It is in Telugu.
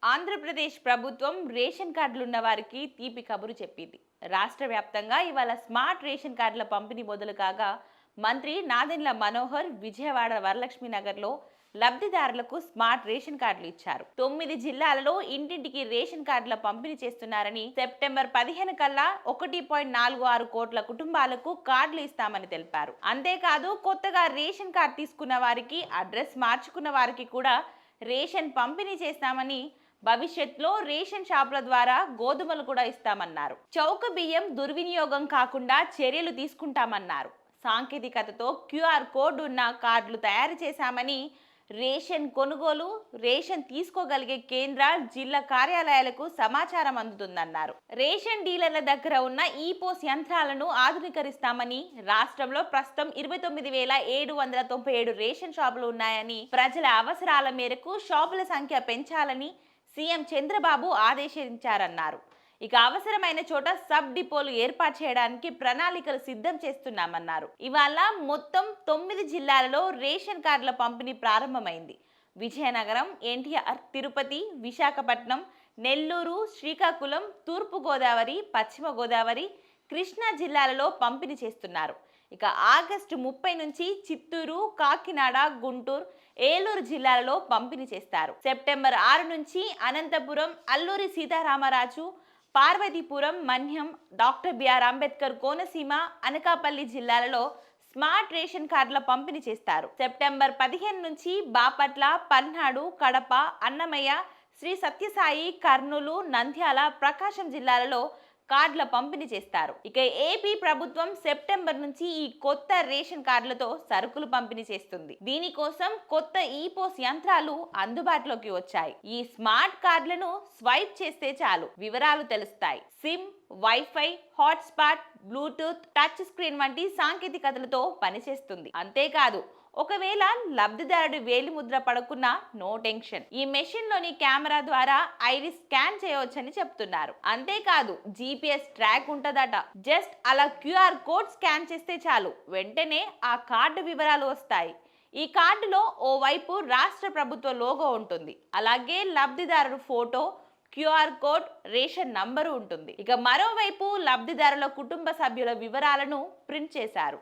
ఆంధ్రప్రదేశ్ ప్రభుత్వం రేషన్ కార్డులు ఉన్న వారికి తీపి కబురు చెప్పింది. రాష్ట్ర వ్యాప్తంగా ఇవాళ స్మార్ట్ రేషన్ కార్డుల పంపిణీ మొదలు కాగా మంత్రి నాదెండ్ల మనోహర్ విజయవాడ వరలక్ష్మి నగర్లో లబ్ధిదారులకు స్మార్ట్ రేషన్ కార్డులు ఇచ్చారు. 9 జిల్లాలలో ఇంటింటికి రేషన్ కార్డుల పంపిణీ చేస్తున్నారని, సెప్టెంబర్ 15 కల్లా 1.46 కోట్ల కుటుంబాలకు కార్డులు ఇస్తామని తెలిపారు. అంతేకాదు కొత్తగా రేషన్ కార్డు తీసుకున్న వారికి, అడ్రస్ మార్చుకున్న వారికి కూడా రేషన్ పంపిణీ చేస్తామని, భవిష్యత్తులో రేషన్ షాపుల ద్వారా గోధుమలు కూడా ఇస్తామన్నారు. చౌక బియ్యం దుర్వినియోగం కాకుండా చర్యలు తీసుకుంటామన్నారు. సాంకేతికతతో క్యూఆర్ కోడ్ ఉన్న కార్డులు తయారు చేశామని, రేషన్ కొనుగోలు, రేషన్ తీసుకోగలిగే కేంద్ర, జిల్లా కార్యాలయాలకు సమాచారం అందుతుందన్నారు. రేషన్ డీలర్ల దగ్గర ఉన్న ఈపోస్ యంత్రాలను ఆధునీకరిస్తామని, రాష్ట్రంలో ప్రస్తుతం 29,797 రేషన్ షాపులు ఉన్నాయని, ప్రజల అవసరాల మేరకు షాపుల సంఖ్య పెంచాలని సీఎం చంద్రబాబు ఆదేశించారన్నారు. ఇక అవసరమైన చోట సబ్ డిపోలు ఏర్పాటు చేయడానికి ప్రణాళికలు సిద్ధం చేస్తున్నామన్నారు. ఇవాళ మొత్తం 9 జిల్లాలలో రేషన్ కార్డుల పంపిణీ ప్రారంభమైంది. విజయనగరం, ఎన్టీఆర్, తిరుపతి, విశాఖపట్నం, నెల్లూరు, శ్రీకాకుళం, తూర్పు గోదావరి, పశ్చిమ గోదావరి, కృష్ణా జిల్లాలలో పంపిణీ చేస్తున్నారు. ఇక ఆగస్టు 30 నుంచి చిత్తూరు, కాకినాడ, గుంటూరు, ఏలూరు జిల్లాలలో పంపిణీ చేస్తారు. సెప్టెంబర్ 6 నుంచి అనంతపురం, అల్లూరి సీతారామరాజు, పార్వతీపురం, మన్యం, డాక్టర్ బిఆర్ అంబేద్కర్ కోనసీమ, అనకాపల్లి జిల్లాలలో స్మార్ట్ రేషన్ కార్డుల పంపిణీ చేస్తారు. సెప్టెంబర్ 15 నుంచి బాపట్ల, పల్నాడు, కడప, అన్నమయ్య, శ్రీ సత్యసాయి, కర్నూలు, నంద్యాల, ప్రకాశం జిల్లాలలో కార్డుల పంపిణీ చేస్తారు. ఇక ఏపీ ప్రభుత్వం సెప్టెంబర్ నుంచి ఈ కొత్త రేషన్ కార్డులతో సరుకులు పంపిణీ చేస్తుంది. దీనికోసం కొత్త ఈపోస్ యంత్రాలు అందుబాటులోకి వచ్చాయి. ఈ స్మార్ట్ కార్డులను స్వైప్ చేస్తే చాలు వివరాలు తెలుస్తాయి. SIM, wifi, hotspot, Bluetooth, touch screen వంటి సాంకేతికతలతో పనిచేస్తుంది. అంతేకాదు ఒకవేళ లబ్ధిదారుడు వేలి ముద్ర పడకున్నా నో టెన్షన్. ఈ మెషిన్ లోని కెమెరా ద్వారా ఐరిస్ స్కాన్ చేయవచ్చని చెప్తున్నారు. అంతేకాదు జీపీఎస్ ట్రాక్ ఉంటదట. జస్ట్ అలా క్యూఆర్ కోడ్ స్కాన్ చేస్తే చాలు వెంటనే ఆ కార్డు వివరాలు వస్తాయి. ఈ కార్డులో ఓవైపు రాష్ట్ర ప్రభుత్వ లోగో ఉంటుంది. అలాగే లబ్ధిదారుడు photo, QR code, ration number ఉంటుంది. ఇక మరోవైపు లబ్ధిదారుల కుటుంబ సభ్యుల వివరాలను ప్రింట్ చేశారు.